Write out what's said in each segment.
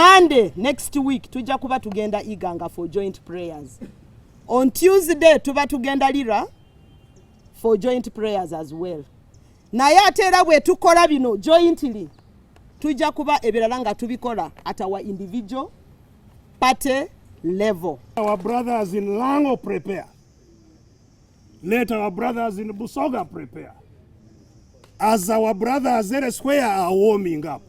Monday next week tujja kuba tugenda Iganga for joint prayers. On Tuesday tuba tugenda Lira for joint prayers as well. Naye ate era bwe tukola bino jointly tujja kuba ebirala nga tubikola at our individual party level. Our brothers in Lango prepare. Let our brothers in Busoga prepare. As our brothers elsewhere are warming up.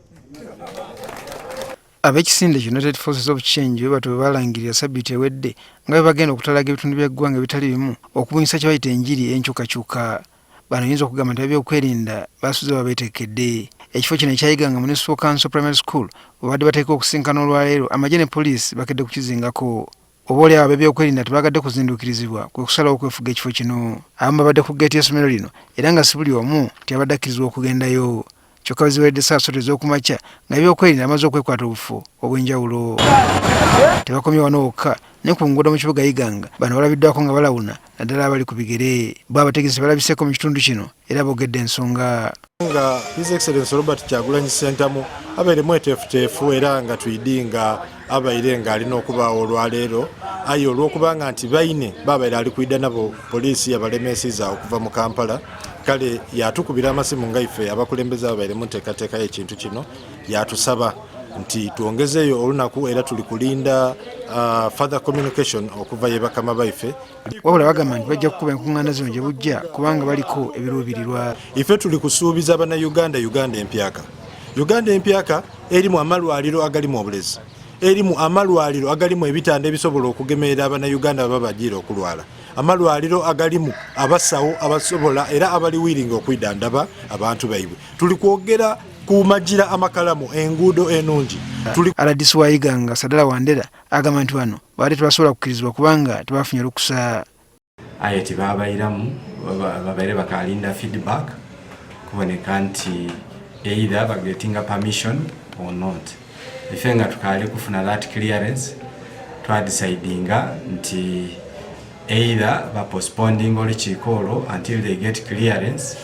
Abekiseinde United Forces of Change batu balangirira ssabiti ewedde nga bagenda okutalaga ebitundu by'eggwanga bitali bimu okubunyisa kye bayita enjiri enkyukakyuka. Bano yinza okugamba nti ebyokwerinda basuze babetekedde. Ekifo kino ekyayiganga Municipal Council Primary School babadde bateeka okusinkana olwaleero amagye ne poliisi bakedde kukizingako. Obooli abo ebyokwerinda tebagadde kuzinduukirizibwa kwe kusalawo okwefuga ekifo kino. Abamu babadde ku geeti y'essomero lino era nga si buli omu teyabadde akkirizibwa okugendayo. Kyokka baziweredde saa 3 ez'okumakya nga ebyokwerinda amaze okwekwata obufu obw'enjawulo. Tebakomye wano wokka ne ku nguudo mu kibuga Iganga bano balabiddwako nga balawuna naddala abali ku bigere. Bategeeza balabiseeko mu kitundu kino era boogedde ensonga. Nga His Excellency Robert Kyagulanyi Ssentamu abaire mweteefuteefu era nga tuyidinga abaire nga alina okubaawo olwaleero aye olw'okubanga nti baine babaire ali kwidda nabo poliisi yabalemeesiza okuva mu Kampala kale yatukubira amasimu nga ife abakulembeze abaire muteekateeka y'ekintu kino yatusaba nti tuongezeeyo olunaku era tuli kulinda further communication okuva ye bakama baife. Wabula bagamba nti bajja kukuba enkungaana zino gye bujja kubanga baliko ebiruubirirwa. Ife tuli kusuubiza bannayuganda Uganda empyaka erimu amalwaliro agalimu obulezi, erimu amalwaliro agalimu ebitanda ebisobola okugemerera abannayuganda baba bagiira okulwala, amalwaliro agalimu abasawo abasobola era abali wiringa okwidandaba abantu baibwe. Tuli kwogera ku magira amakalamu enguudo enungi. Aladisi wa Iganga Sadala Wandera agamba nti bano baali tebasobola kukkirizibwa kubanga tebafunye lukusa. Aye tebabayiramu babaire bakalinda feedback kuboneka nti either bagetinga permission or not. Ife nga tukali kufuna that clearance twadecidinga nti either postponing olukiiko until they get clearance.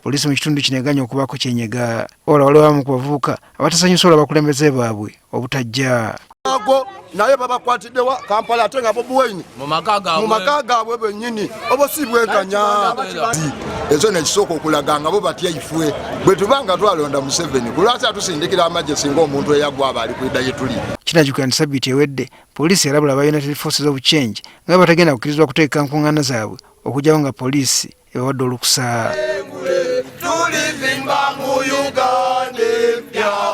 Poliisi mu kitundu kino eganya okubaako kyenyega. Waliwo abamu ku bavubuka abatasanyusa abakulembeze baabwe obutajja. Naye babakwatiddewa Kampala ate nga Bobi Wine mu maka gaabwe bennyini obo si bwenkanya. Ezo nekisooka okulaga nga bo batya ifwe bwe tubanga twalonda Museveni kulwasa tusindikira amagye singa omuntu eyagwa aba ali kwidda ye tuli. Kinajjukira nti ssabiti ewedde poliisi yalabula aba United Forces of Change nga batagenda kukkirizibwa kuteeka nkungaana zaabwe okugyawo nga poliisi ebawadde olukusa. Tulivimba mu Uganda.